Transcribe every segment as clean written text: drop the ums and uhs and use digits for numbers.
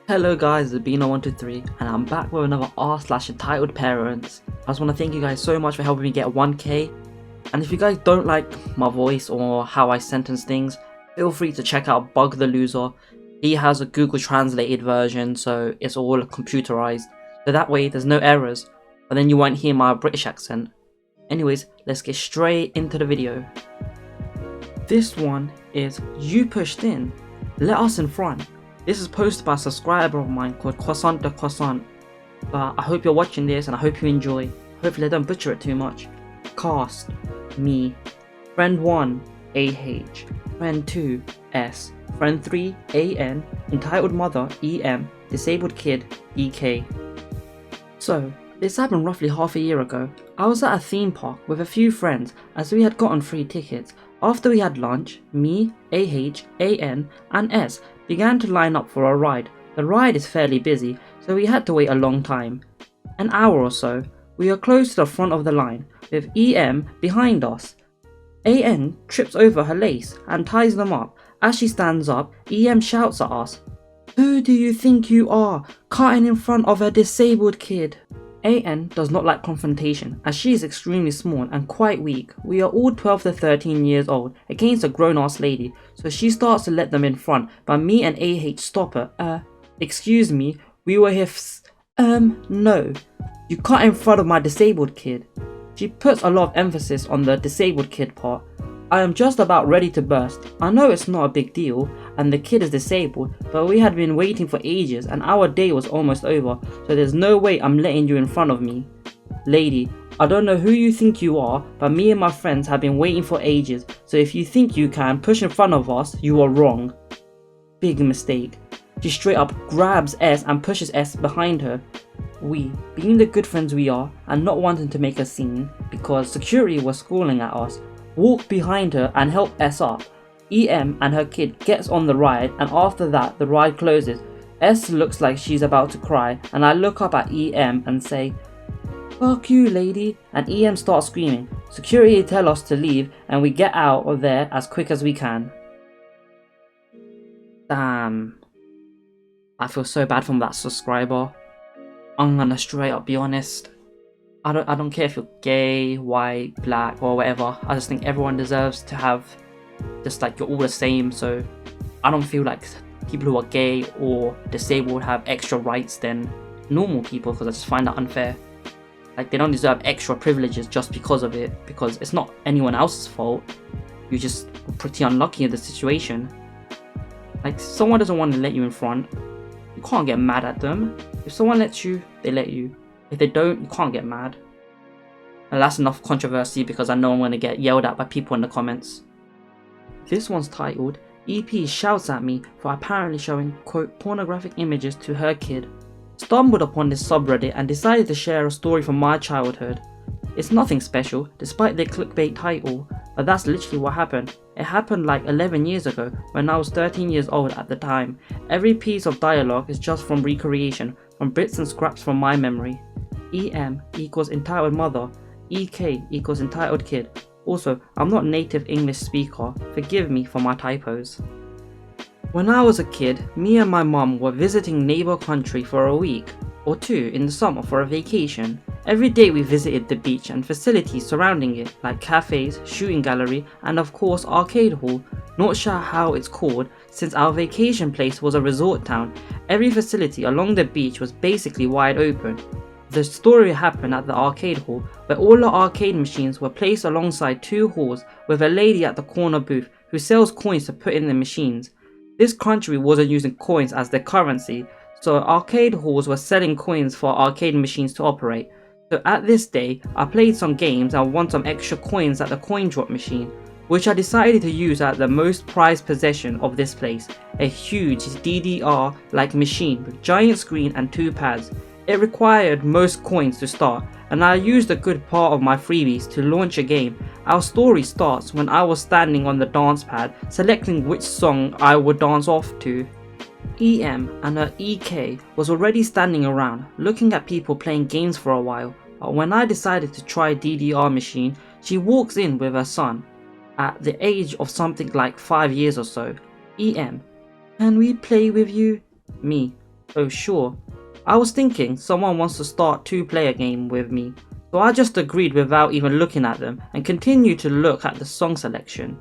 Hello guys, it's Bino123 and I'm back with another r/entitled parents. I just want to thank you guys so much for helping me get 1k, and if you guys don't like my voice or how I sentence things, feel free to check out Bug the Loser. He has a Google translated version, so it's all computerized, so that way there's no errors, but then you won't hear my British accent. Anyways, let's get straight into the video. This one is "You Pushed In, Let Us in Front." This is posted by a subscriber of mine called Croissant de Croissant. But I hope you're watching this and I hope you enjoy. Hopefully I don't butcher it too much. Cast: me. Friend 1, AH. Friend 2, S. Friend 3, AN. Entitled mother, EM. Disabled kid, EK. So, this happened roughly half a year ago. I was at a theme park with a few friends as we had gotten free tickets. After we had lunch, me, AH, AN and S began to line up for a ride. The ride is fairly busy, so we had to wait a long time. An hour or so. We are close to the front of the line, with EM behind us. AN trips over her lace and ties them up. As she stands up, EM shouts at us, "Who do you think you are, cutting in front of a disabled kid?" AN does not like confrontation as she is extremely small and quite weak. We are all 12 to 13 years old against a grown ass lady, so she starts to let them in front, but me and AH stop her. Excuse me, we were here no, you cut in front of my disabled kid. She puts a lot of emphasis on the disabled kid part. I am just about ready to burst. I know it's not a big deal and the kid is disabled, but we had been waiting for ages and our day was almost over, so there's no way I'm letting you in front of me. Lady, I don't know who you think you are, but me and my friends have been waiting for ages, so if you think you can push in front of us, you are wrong. Big mistake. She straight up grabs S and pushes S behind her. We, being the good friends we are and not wanting to make a scene because security was schooling at us, walk behind her and help S up. EM and her kid gets on the ride, and after that the ride closes. S looks like she's about to cry and I look up at EM and say, "Fuck you lady," and EM starts screaming. Security tell us to leave and we get out of there as quick as we can. Damn. I feel so bad from that subscriber. I'm gonna straight up be honest. I don't care if you're gay, white, black or whatever. I just think everyone deserves to have just like you're all the same, so I don't feel like people who are gay or disabled have extra rights than normal people, because I just find that unfair. Like they don't deserve extra privileges just because of it, because it's not anyone else's fault. You just were pretty unlucky in the situation. Like if someone doesn't want to let you in front, you can't get mad at them. If someone lets you, they let you. If they don't, you can't get mad. And that's enough controversy because I know I'm going to get yelled at by people in the comments. This one's titled, EP shouts at me for apparently showing quote pornographic images to her kid. Stumbled upon this subreddit and decided to share a story from my childhood. It's nothing special despite the clickbait title, but that's literally what happened. It happened like 11 years ago when I was 13 years old at the time. Every piece of dialogue is just from recreation, from bits and scraps from my memory. EM equals entitled mother, EK equals entitled kid. Also, I'm not native English speaker, forgive me for my typos. When I was a kid, me and my mum were visiting neighbour country for a week or two in the summer for a vacation. Every day we visited the beach and facilities surrounding it, like cafes, shooting gallery and of course arcade hall. Not sure how it's called since our vacation place was a resort town. Every facility along the beach was basically wide open. The story happened at the arcade hall, where all the arcade machines were placed alongside two halls with a lady at the corner booth who sells coins to put in the machines. This country wasn't using coins as their currency, so arcade halls were selling coins for arcade machines to operate. So at this day, I played some games and won some extra coins at the coin drop machine, which I decided to use at the most prized possession of this place, a huge DDR-like machine with giant screen and two pads. It required most coins to start, and I used a good part of my freebies to launch a game. Our story starts when I was standing on the dance pad, selecting which song I would dance off to. EM and her EK was already standing around, looking at people playing games for a while, but when I decided to try DDR machine, she walks in with her son, at the age of something like 5 years or so. EM, can we play with you? Me, Oh sure. I was thinking someone wants to start 2-player game with me, so I just agreed without even looking at them and continued to look at the song selection.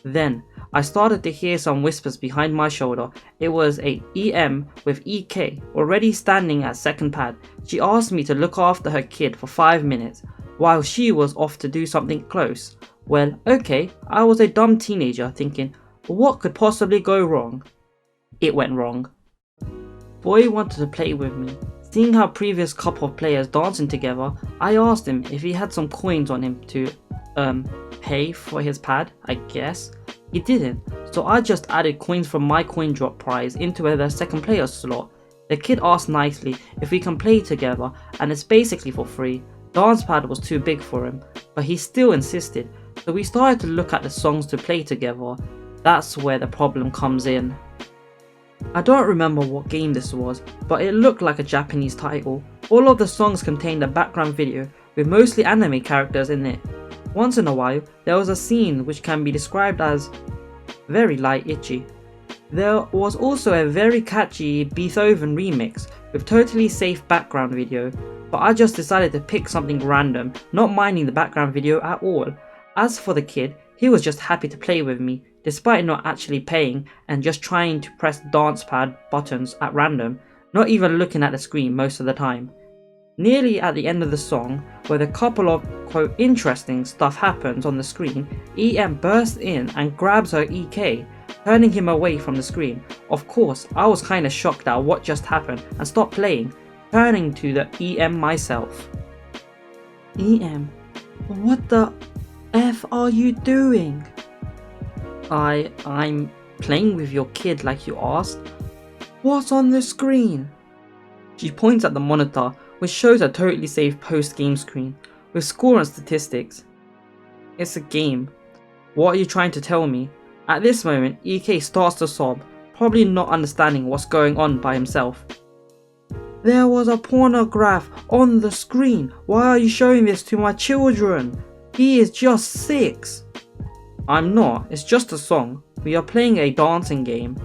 Then, I started to hear some whispers behind my shoulder. It was a EM with EK already standing at second pad. She asked me to look after her kid for 5 minutes while she was off to do something close. Well, okay, I was a dumb teenager thinking, what could possibly go wrong? It went wrong. Boy wanted to play with me. Seeing how previous couple of players dancing together, I asked him if he had some coins on him to pay for his pad, I guess. He didn't, so I just added coins from my coin drop prize into the second player slot. The kid asked nicely if we can play together, and it's basically for free. Dance pad was too big for him, but he still insisted, so we started to look at the songs to play together. That's where the problem comes in. I don't remember what game this was, but it looked like a Japanese title. All of the songs contained a background video with mostly anime characters in it. Once in a while, there was a scene which can be described as very light itchy. There was also a very catchy Beethoven remix with totally safe background video, but I just decided to pick something random, not minding the background video at all. As for the kid, he was just happy to play with me, despite not actually paying and just trying to press dance pad buttons at random, not even looking at the screen most of the time. Nearly at the end of the song, where the couple of quote interesting stuff happens on the screen, EM bursts in and grabs her EK, turning him away from the screen. Of course, I was kinda shocked at what just happened and stopped playing, turning to the EM myself. EM, what the F are you doing? I'm playing with your kid like you asked. What's on the screen? She points at the monitor, which shows a totally safe post-game screen with score and statistics. It's a game. What are you trying to tell me? At this moment, EK starts to sob, probably not understanding what's going on by himself. There was a pornograph on the screen. Why are you showing this to my children? He is just 6. I'm not, it's just a song. We are playing a dancing game.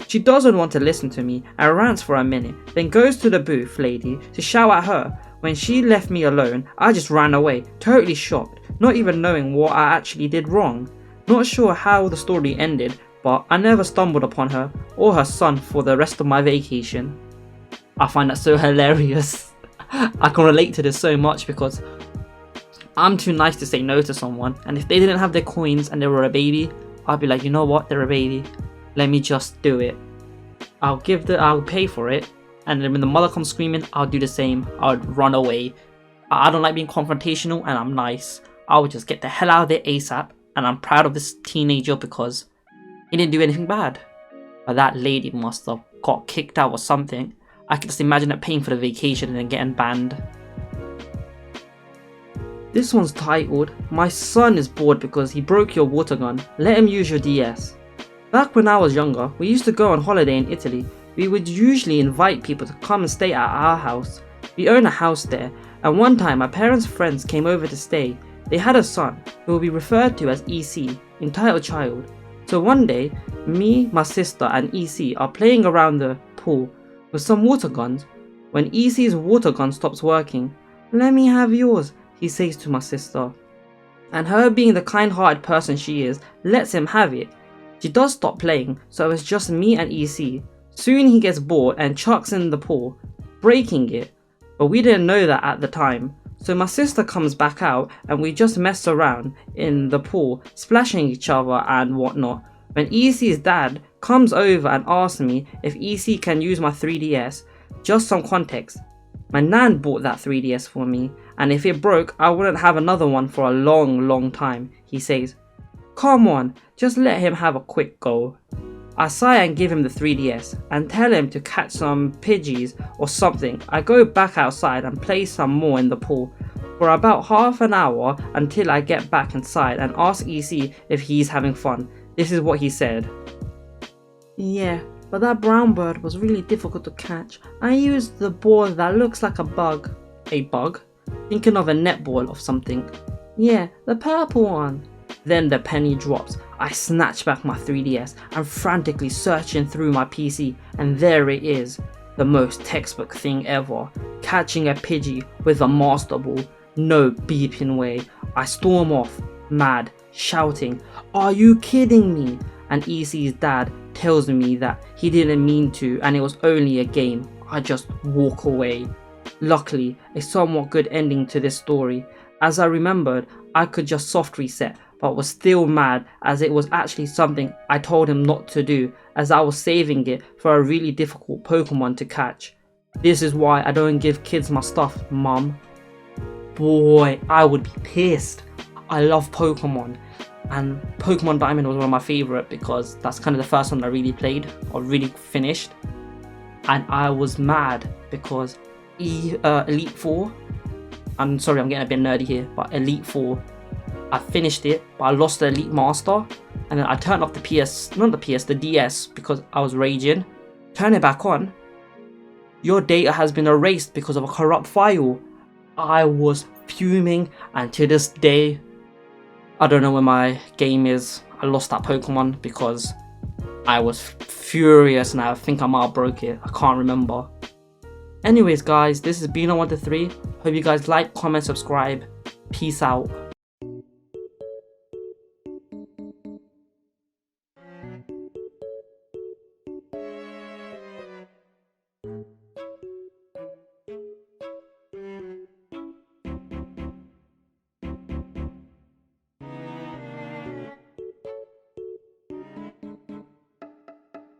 She doesn't want to listen to me and rants for a minute, then goes to the booth lady to shout at her. When she left me alone, I just ran away, totally shocked, not even knowing what I actually did wrong. Not sure how the story ended, but I never stumbled upon her or her son for the rest of my vacation. I find that so hilarious. I can relate to this so much because I'm too nice to say no to someone, and if they didn't have their coins and they were a baby, I'd be like, you know what, they're a baby, let me just do it. I'll pay for it, and then when the mother comes screaming, I'll do the same. I would run away. I don't like being confrontational, and I'm nice. I would just get the hell out of there ASAP, and I'm proud of this teenager because he didn't do anything bad. But that lady must have got kicked out or something. I can just imagine her paying for the vacation and then getting banned. This one's titled, My son is bored because he broke your water gun. Let him use your DS. Back when I was younger, we used to go on holiday in Italy. We would usually invite people to come and stay at our house. We own a house there, and one time my parents' friends came over to stay. They had a son, who will be referred to as EC, entitled child. So one day, me, my sister and EC are playing around the pool with some water guns. When EC's water gun stops working, let me have yours, he says to my sister. And her being the kind-hearted person she is, lets him have it. She does stop playing, so it's just me and EC. Soon he gets bored and chucks in the pool, breaking it. But we didn't know that at the time. So my sister comes back out and we just mess around in the pool, splashing each other and whatnot. When EC's dad comes over and asks me if EC can use my 3DS, just some context. My nan bought that 3DS for me, and if it broke, I wouldn't have another one for a long time, he says. Come on, just let him have a quick go. I sigh and give him the 3DS, and tell him to catch some pidgeys or something. I go back outside and play some more in the pool for about half an hour until I get back inside and ask EC if he's having fun. This is what he said. Yeah, but that brown bird was really difficult to catch. I used the ball that looks like a bug. A bug? Thinking of a netball of something. Yeah, the purple one. Then the penny drops. I snatch back my 3DS and frantically searching through my PC, and there it is. the most textbook thing ever. Catching a Pidgey with a Master Ball, no beeping way. I storm off, mad, shouting, "Are you kidding me?" And EC's dad tells me that he didn't mean to and it was only a game. I just walk away. Luckily, a somewhat good ending to this story. As I remembered, I could just soft reset, but was still mad as it was actually something I told him not to do, as I was saving it for a really difficult Pokemon to catch. This is why I don't give kids my stuff, mum. Boy, I would be pissed. I love Pokemon, and Pokemon Diamond was one of my favourite because that's kind of the first one I really played or really finished. And I was mad because Elite 4, I'm sorry I'm getting a bit nerdy here, but Elite 4, I finished it, but I lost the Elite Master, and then I turned off the the DS because I was raging. Turn it back on, your data has been erased because of a corrupt file. I was fuming, and to this day, I don't know where my game is. I lost that Pokemon because I was furious and I think I might have broke it. I can't remember. Anyways guys, this has been on 1 to 3. Hope you guys like, comment, subscribe. Peace out.